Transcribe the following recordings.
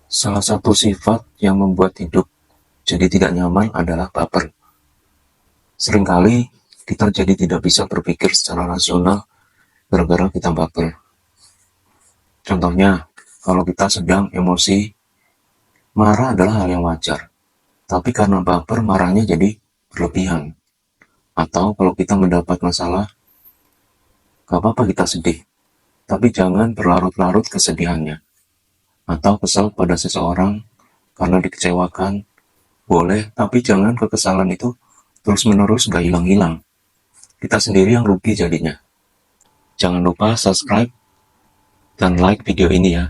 Salah satu sifat yang membuat hidup jadi tidak nyaman adalah baper. Seringkali kita jadi tidak bisa berpikir secara rasional gara-gara kita baper. Contohnya, kalau kita sedang emosi, marah adalah hal yang wajar. Tapi karena baper, marahnya jadi berlebihan. Atau kalau kita mendapat masalah, gak apa-apa kita sedih. Tapi jangan berlarut-larut kesedihannya. Atau kesal pada seseorang karena dikecewakan, boleh, tapi jangan kekesalan itu terus-menerus gak hilang-hilang. Kita sendiri yang rugi jadinya. Jangan lupa subscribe dan like video ini ya.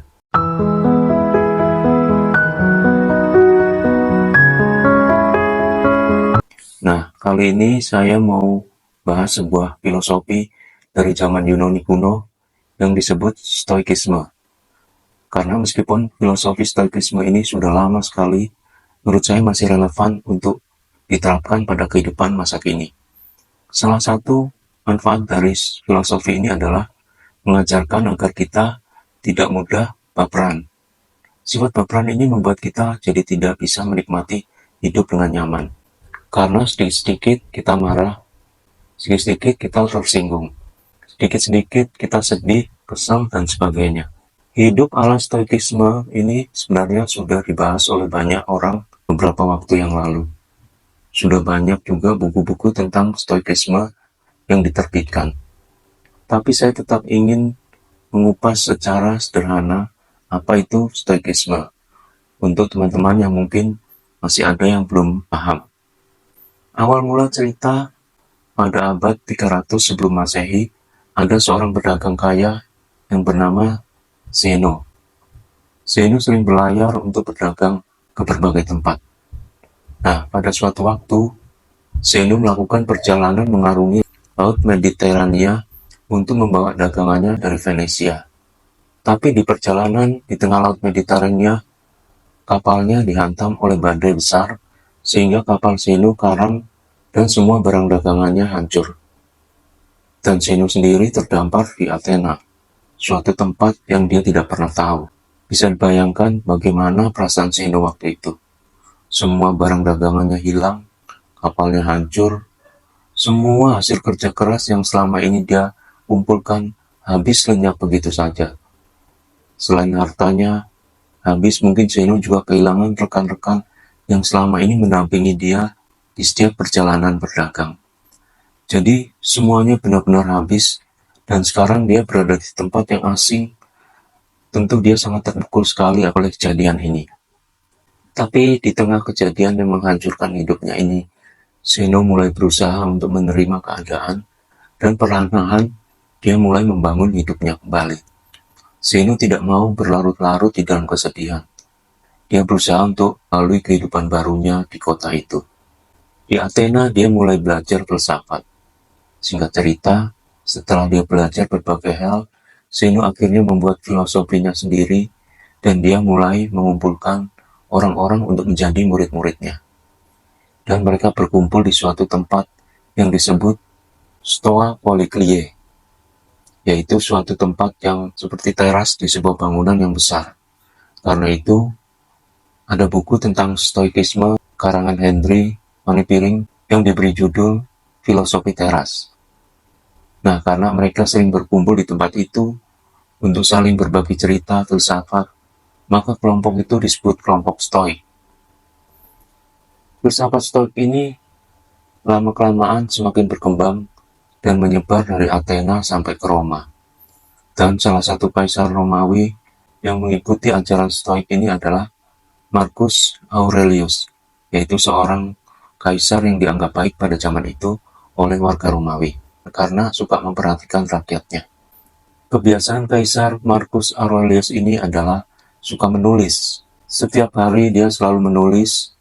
Nah, kali ini saya mau bahas sebuah filosofi dari zaman Yunani kuno yang disebut Stoikisme. Karena meskipun filosofi Stoikisme ini sudah lama sekali, menurut saya masih relevan untuk diterapkan pada kehidupan masa kini. Salah satu manfaat dari filosofi ini adalah mengajarkan agar kita tidak mudah baperan. Sifat baperan ini membuat kita jadi tidak bisa menikmati hidup dengan nyaman. Karena sedikit-sedikit kita marah, sedikit-sedikit kita tersinggung, sedikit-sedikit kita sedih, kesal, dan sebagainya. Hidup ala stoikisme ini sebenarnya sudah dibahas oleh banyak orang beberapa waktu yang lalu. Sudah banyak juga buku-buku tentang stoikisme yang diterbitkan. Tapi saya tetap ingin mengupas secara sederhana apa itu stoikisme untuk teman-teman yang mungkin masih ada yang belum paham. Awal mula cerita pada abad 300 sebelum Masehi, ada seorang pedagang kaya yang bernama Zeno. Zeno sering berlayar untuk berdagang ke berbagai tempat. Nah, pada suatu waktu, Zeno melakukan perjalanan mengarungi Laut Mediterania untuk membawa dagangannya dari Venesia. Tapi di perjalanan di tengah Laut Mediterania, kapalnya dihantam oleh badai besar, sehingga kapal Zeno karam dan semua barang dagangannya hancur. Dan Zeno sendiri terdampar di Athena, suatu tempat yang dia tidak pernah tahu. Bisa dibayangkan bagaimana perasaan Zeno waktu itu. Semua barang dagangannya hilang, kapalnya hancur, semua hasil kerja keras yang selama ini dia kumpulkan habis lenyap begitu saja. Selain hartanya habis, mungkin Zeno juga kehilangan rekan-rekan yang selama ini mendampingi dia di setiap perjalanan berdagang. Jadi semuanya benar-benar habis, dan sekarang dia berada di tempat yang asing. Tentu dia sangat terpukul sekali oleh kejadian ini. Tapi di tengah kejadian yang menghancurkan hidupnya ini, Zeno mulai berusaha untuk menerima keadaan, dan perlahan-lahan dia mulai membangun hidupnya kembali. Zeno tidak mau berlarut-larut di dalam kesedihan. Dia berusaha untuk melalui kehidupan barunya di kota itu. Di Athena dia mulai belajar filsafat. Singkat cerita, setelah dia belajar berbagai hal, Zeno akhirnya membuat filosofinya sendiri, dan dia mulai mengumpulkan orang-orang untuk menjadi murid-muridnya. Dan mereka berkumpul di suatu tempat yang disebut Stoa Poliklie, yaitu suatu tempat yang seperti teras di sebuah bangunan yang besar. Karena itu, ada buku tentang stoikisme karangan Henry Manipiring yang diberi judul Filosofi Teras. Nah, karena mereka sering berkumpul di tempat itu untuk saling berbagi cerita filsafat, maka kelompok itu disebut kelompok Stoik. Filsafat Stoik ini lama-kelamaan semakin berkembang dan menyebar dari Athena sampai ke Roma. Dan salah satu kaisar Romawi yang mengikuti ajaran Stoik ini adalah Marcus Aurelius, yaitu seorang kaisar yang dianggap baik pada zaman itu oleh warga Romawi karena suka memperhatikan rakyatnya. Kebiasaan kaisar Marcus Aurelius ini adalah suka menulis. Setiap hari dia selalu menulis,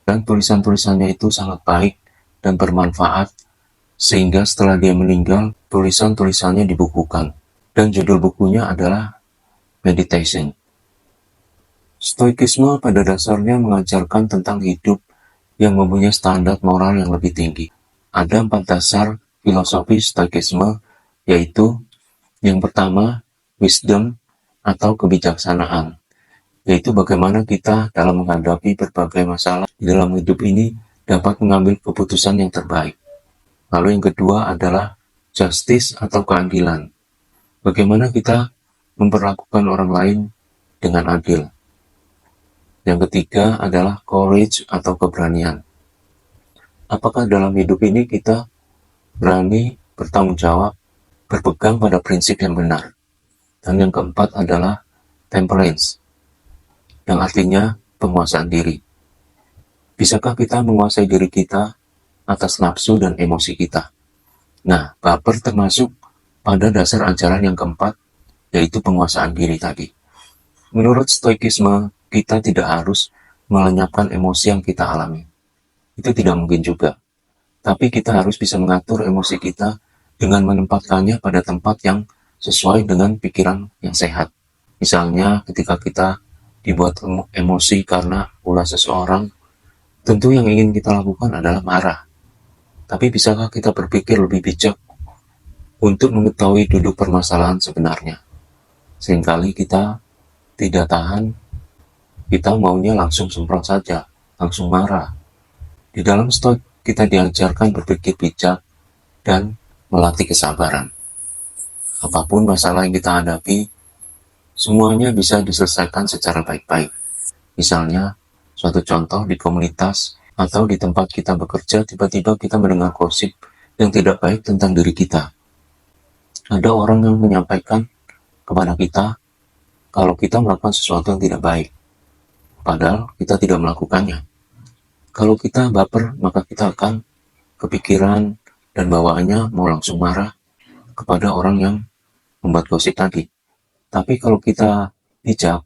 dan tulisan-tulisannya itu sangat baik dan bermanfaat, sehingga setelah dia meninggal, tulisan-tulisannya dibukukan. Dan judul bukunya adalah Meditation. Stoikisme pada dasarnya mengajarkan tentang hidup yang mempunyai standar moral yang lebih tinggi. Ada 4 dasar filosofi stoikisme, yaitu yang pertama, wisdom atau kebijaksanaan. yaitu bagaimana kita dalam menghadapi berbagai masalah di dalam hidup ini dapat mengambil keputusan yang terbaik. Lalu yang kedua adalah justice atau keadilan. Bagaimana kita memperlakukan orang lain dengan adil. Yang ketiga adalah courage atau keberanian. Apakah dalam hidup ini kita berani bertanggung jawab, berpegang pada prinsip yang benar. Dan yang keempat adalah temperance, yang artinya penguasaan diri. Bisakah kita menguasai diri kita atas nafsu dan emosi kita? Nah, baper termasuk pada dasar ajaran yang keempat, yaitu penguasaan diri tadi. Menurut stoikisme, kita tidak harus melenyapkan emosi yang kita alami. Itu tidak mungkin juga. Tapi kita harus bisa mengatur emosi kita dengan menempatkannya pada tempat yang sesuai dengan pikiran yang sehat. Misalnya ketika kita dibuat emosi karena ulah seseorang, tentu yang ingin kita lakukan adalah marah. Tapi bisakah kita berpikir lebih bijak untuk mengetahui duduk permasalahan sebenarnya? Seringkali kita tidak tahan, kita maunya langsung semprot saja, langsung marah. Di dalam stoik kita diajarkan berpikir bijak dan melatih kesabaran. Apapun masalah yang kita hadapi, semuanya bisa diselesaikan secara baik-baik. Misalnya, suatu contoh di komunitas atau di tempat kita bekerja, tiba-tiba kita mendengar gosip yang tidak baik tentang diri kita. Ada orang yang menyampaikan kepada kita kalau kita melakukan sesuatu yang tidak baik, padahal kita tidak melakukannya. Kalau kita baper, maka kita akan kepikiran dan bawaannya mau langsung marah kepada orang yang membuat gosip tadi. Tapi kalau kita bijak,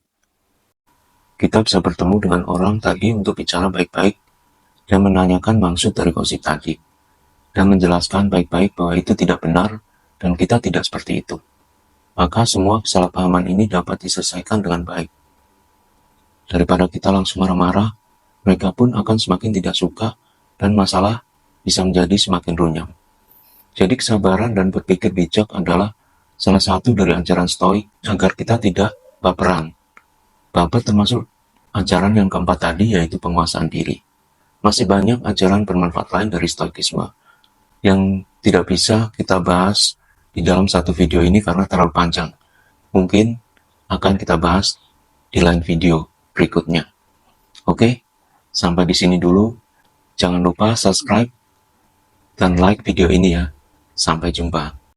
kita bisa bertemu dengan orang tadi untuk bicara baik-baik dan menanyakan maksud dari gosip tadi, dan menjelaskan baik-baik bahwa itu tidak benar dan kita tidak seperti itu. Maka semua kesalahpahaman ini dapat diselesaikan dengan baik. Daripada kita langsung marah-marah, mereka pun akan semakin tidak suka dan masalah bisa menjadi semakin runyam. Jadi kesabaran dan berpikir bijak adalah salah satu dari ajaran stoik agar kita tidak baperan. Baper termasuk ajaran yang keempat tadi, yaitu penguasaan diri. Masih banyak ajaran bermanfaat lain dari stoikisme yang tidak bisa kita bahas di dalam satu video ini karena terlalu panjang. Mungkin akan kita bahas di lain video berikutnya. Oke, sampai di sini dulu. Jangan lupa subscribe dan like video ini ya. Sampai jumpa.